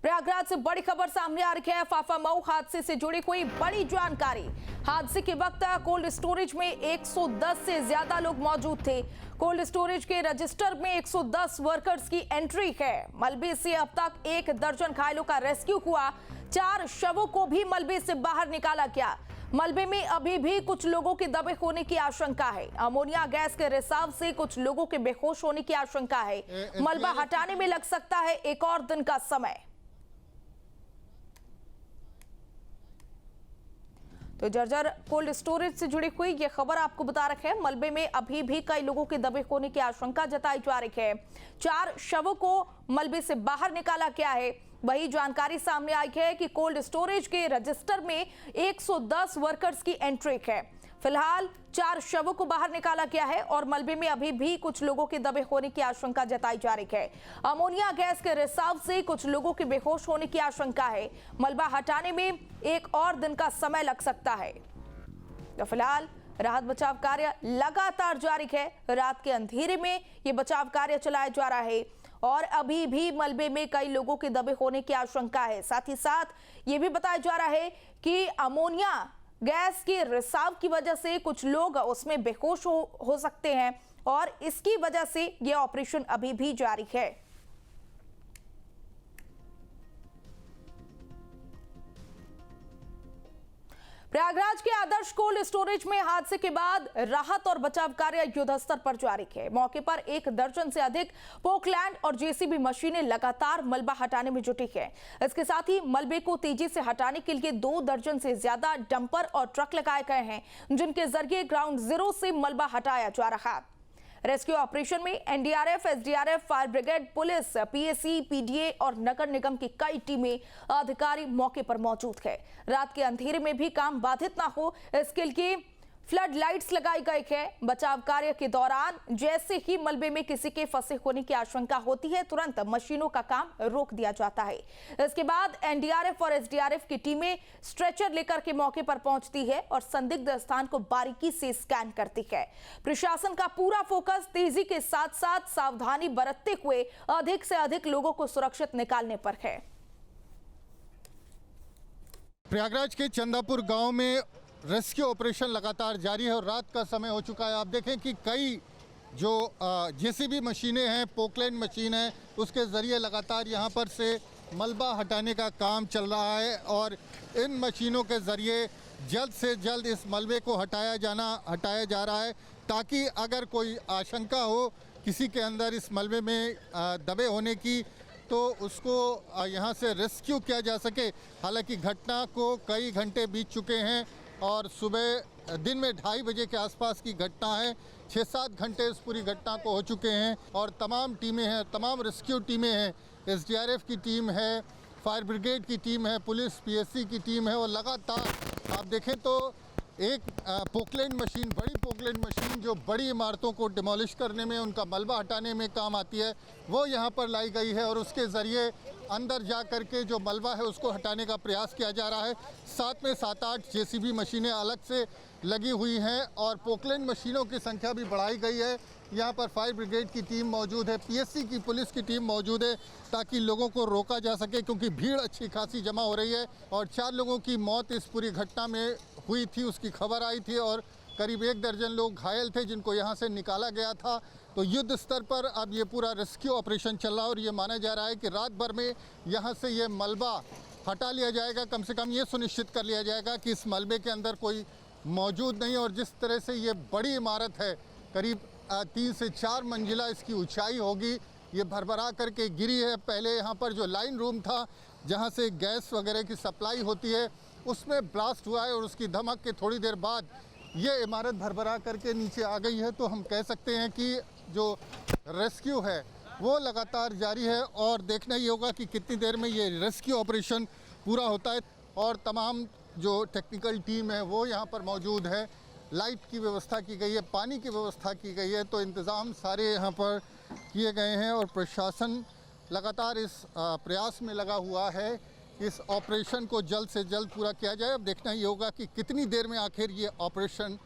प्रयागराज से बड़ी खबर सामने आ रही है। फाफामऊ हादसे से जुड़ी कोई बड़ी जानकारी। हादसे के वक्त कोल्ड स्टोरेज में 110 से ज्यादा लोग मौजूद थे। कोल्ड स्टोरेज के रजिस्टर में 110 वर्कर्स की एंट्री है। मलबे से अब तक 1 दर्जन घायलों का रेस्क्यू हुआ। 4 शवों को भी मलबे से बाहर निकाला गया। मलबे में अभी भी कुछ लोगों के दबे होने की आशंका है। अमोनिया गैस के रिसाव से कुछ लोगों के बेहोश होने की आशंका है। मलबा हटाने में लग सकता है 1 और दिन का समय। तो जर्जर कोल्ड स्टोरेज से जुड़ी हुई यह खबर आपको बता रखे हैं। मलबे में अभी भी कई लोगों के दबे होने की आशंका जताई जा रही है। 4 शवों को मलबे से बाहर निकाला गया है। वही जानकारी सामने आई है कि कोल्ड स्टोरेज के रजिस्टर में 110 वर्कर्स की एंट्री है। फिलहाल 4 शवों को बाहर निकाला गया है और मलबे में अभी भी कुछ लोगों के दबे होने की आशंका जताई जा रही है। अमोनिया गैस के रिसाव से कुछ लोगों के बेहोश होने की आशंका है। मलबा हटाने में 1 और दिन का समय लग सकता है। तो फिलहाल राहत बचाव कार्य लगातार जारी है। रात के अंधेरे में ये बचाव कार्य चलाया जा रहा है और अभी भी मलबे में कई लोगों के दबे होने की आशंका है। साथ ही साथ ये भी बताया जा रहा है कि अमोनिया गैस के रिसाव की वजह से कुछ लोग उसमें बेहोश हो सकते हैं और इसकी वजह से यह ऑपरेशन अभी भी जारी है। प्रयागराज के आदर्श कोल्ड स्टोरेज में हादसे के बाद राहत और बचाव कार्य युद्धस्तर पर जारी है। मौके पर 1 दर्जन से अधिक पोकलैंड और जेसीबी मशीनें लगातार मलबा हटाने में जुटी है। इसके साथ ही मलबे को तेजी से हटाने के लिए 2 दर्जन से ज्यादा डंपर और ट्रक लगाए गए हैं, जिनके जरिए ग्राउंड जीरो से मलबा हटाया जा रहा है। रेस्क्यू ऑपरेशन में NDRF, SDRF, fire brigade, police, PAC, PDA और नगर निगम की कई टीमें अधिकारी मौके पर मौजूद है। रात के अंधेरे में भी काम बाधित ना हो, इसके लिए फ्लड लाइट्स लगाई गई है। बचाव कार्य के दौरान जैसे ही मलबे में किसी के फंसे होने की आशंका होती है, तुरंत मशीनों का काम रोक दिया जाता है। इसके बाद एनडीआरएफ और एसडीआरएफ की टीमें स्ट्रेचर लेकर के मौके पर पहुंचती है और संदिग्ध स्थान को बारीकी से स्कैन करती है। प्रशासन का पूरा फोकस तेजी के साथ साथ सावधानी बरतते हुए अधिक से अधिक लोगों को सुरक्षित निकालने पर है। प्रयागराज के चंदापुर गांव में रेस्क्यू ऑपरेशन लगातार जारी है और रात का समय हो चुका है। आप देखें कि कई जो जेसीबी मशीनें हैं, पोकलैंड मशीन है, उसके ज़रिए लगातार यहां पर से मलबा हटाने का काम चल रहा है और इन मशीनों के ज़रिए जल्द से जल्द इस मलबे को हटाया जा रहा है, ताकि अगर कोई आशंका हो किसी के अंदर इस मलबे में दबे होने की, तो उसको यहाँ से रेस्क्यू किया जा सके। हालांकि घटना को कई घंटे बीत चुके हैं और सुबह दिन में 2:30 बजे के आसपास की घटना है। 6-7 घंटे इस पूरी घटना को हो चुके हैं और तमाम टीमें हैं, तमाम रेस्क्यू टीमें हैं। एसडीआरएफ की टीम है, फायर ब्रिगेड की टीम है, पुलिस पीएससी की टीम है और लगातार आप देखें तो एक पोकलैंड मशीन, बड़ी पोकलैंड मशीन जो बड़ी इमारतों को डिमोलिश करने में, उनका मलबा हटाने में काम आती है, वो यहाँ पर लाई गई है और उसके ज़रिए अंदर जा कर के जो मलबा है उसको हटाने का प्रयास किया जा रहा है। साथ में 7-8 जेसीबी मशीनें अलग से लगी हुई हैं और पोकलैंड मशीनों की संख्या भी बढ़ाई गई है। यहाँ पर फायर ब्रिगेड की टीम मौजूद है, पीएससी की, पुलिस की टीम मौजूद है, ताकि लोगों को रोका जा सके, क्योंकि भीड़ अच्छी खासी जमा हो रही है। और 4 लोगों की मौत इस पूरी घटना में हुई थी, उसकी खबर आई थी और करीब 1 दर्जन लोग घायल थे जिनको यहाँ से निकाला गया था। तो युद्ध स्तर पर अब ये पूरा रेस्क्यू ऑपरेशन चल रहा है और ये माना जा रहा है कि रात भर में यहाँ से ये मलबा हटा लिया जाएगा। कम से कम ये सुनिश्चित कर लिया जाएगा कि इस मलबे के अंदर कोई मौजूद नहीं। और जिस तरह से ये बड़ी इमारत है, करीब 3 से 4 मंजिला इसकी ऊंचाई होगी, ये भरभरा करके गिरी है। पहले यहाँ पर जो लाइन रूम था, जहाँ से गैस वगैरह की सप्लाई होती है, उसमें ब्लास्ट हुआ है और उसकी धमक के थोड़ी देर बाद ये इमारत भरभरा करके नीचे आ गई है। तो हम कह सकते हैं कि जो रेस्क्यू है वो लगातार जारी है और देखना ही होगा कि कितनी देर में ये रेस्क्यू ऑपरेशन पूरा होता है। और तमाम जो टेक्निकल टीम है वो यहाँ पर मौजूद है, लाइट की व्यवस्था की गई है, पानी की व्यवस्था की गई है। तो इंतज़ाम सारे यहाँ पर किए गए हैं और प्रशासन लगातार इस प्रयास में लगा हुआ है इस ऑपरेशन को जल्द से जल्द पूरा किया जाए। अब देखना ही होगा कि कितनी देर में आखिर ये ऑपरेशन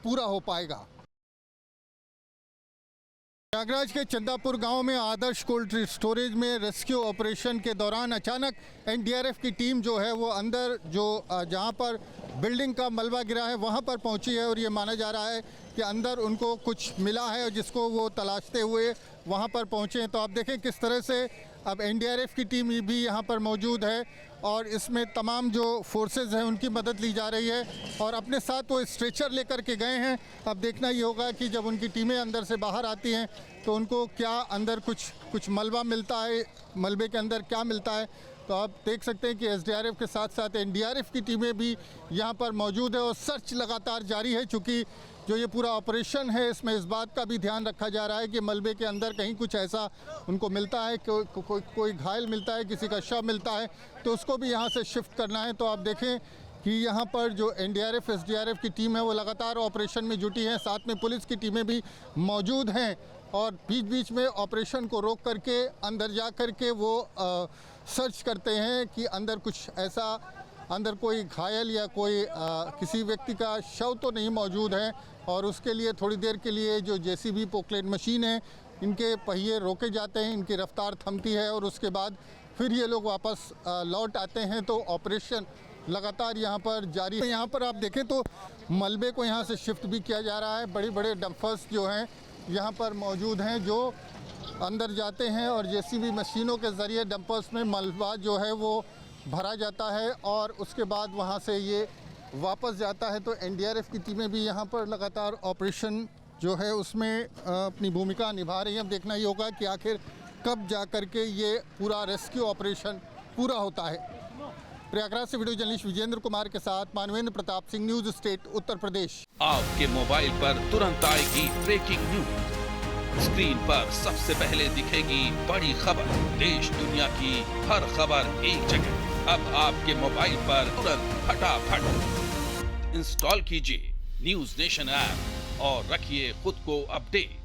पूरा हो पाएगा। प्रयागराज के चंदापुर गांव में आदर्श कोल्ड स्टोरेज में रेस्क्यू ऑपरेशन के दौरान अचानक एनडीआरएफ की टीम जो है वो अंदर जो जहां पर बिल्डिंग का मलबा गिरा है वहां पर पहुंची है और ये माना जा रहा है कि अंदर उनको कुछ मिला है और जिसको वो तलाशते हुए वहां पर पहुंचे हैं। तो आप देखें किस तरह से अब एनडीआरएफ की टीम भी यहां पर मौजूद है और इसमें तमाम जो फोर्सेस हैं उनकी मदद ली जा रही है और अपने साथ वो स्ट्रेचर लेकर के गए हैं। अब देखना ये होगा कि जब उनकी टीमें अंदर से बाहर आती हैं तो उनको क्या अंदर कुछ मलबा मिलता है, मलबे के अंदर क्या मिलता है। तो आप देख सकते हैं कि एसडीआरएफ के साथ साथ एनडीआरएफ की टीमें भी यहाँ पर मौजूद है और सर्च लगातार जारी है। चूँकि जो ये पूरा ऑपरेशन है इसमें इस बात का भी ध्यान रखा जा रहा है कि मलबे के अंदर कहीं कुछ ऐसा उनको मिलता है, कोई घायल मिलता है, किसी का शव मिलता है तो उसको भी यहाँ से शिफ्ट करना है। तो आप देखें कि यहाँ पर जो एनडीआरएफ एसडीआरएफ की टीम है वो लगातार ऑपरेशन में जुटी है, साथ में पुलिस की टीमें भी मौजूद हैं और बीच बीच में ऑपरेशन को रोक करके अंदर जा कर के वो सर्च करते हैं कि अंदर कुछ ऐसा, अंदर कोई घायल या कोई किसी व्यक्ति का शव तो नहीं मौजूद है। और उसके लिए थोड़ी देर के लिए जो जेसीबी पोकलेन मशीन है इनके पहिए रोके जाते हैं, इनकी रफ्तार थमती है और उसके बाद फिर ये लोग वापस लौट आते हैं। तो ऑपरेशन लगातार यहाँ पर जारी है। यहाँ पर आप देखें तो मलबे को यहाँ से शिफ्ट भी किया जा रहा है। बड़े बड़े डंपर्स जो हैं यहाँ पर मौजूद हैं जो अंदर जाते हैं और जेसीबी मशीनों के ज़रिए डंपर्स में मलबा जो है वो भरा जाता है और उसके बाद वहाँ से ये वापस जाता है। तो एनडीआरएफ की टीमें भी यहाँ पर लगातार ऑपरेशन जो है उसमें अपनी भूमिका निभा रही हैं। अब देखना ये होगा कि आखिर कब जा कर के ये पूरा रेस्क्यू ऑपरेशन पूरा होता है। प्रयागराज से वीडियो जर्नलिस्ट विजेंद्र कुमार के साथ मानवेंद्र प्रताप सिंह, न्यूज स्टेट उत्तर प्रदेश। आपके मोबाइल पर तुरंत आएगी ब्रेकिंग न्यूज, स्क्रीन पर सबसे पहले दिखेगी बड़ी खबर, देश दुनिया की हर खबर एक जगह। अब आपके मोबाइल पर तुरंत फटाफट इंस्टॉल कीजिए न्यूज नेशन ऐप और रखिए खुद को अपडेट।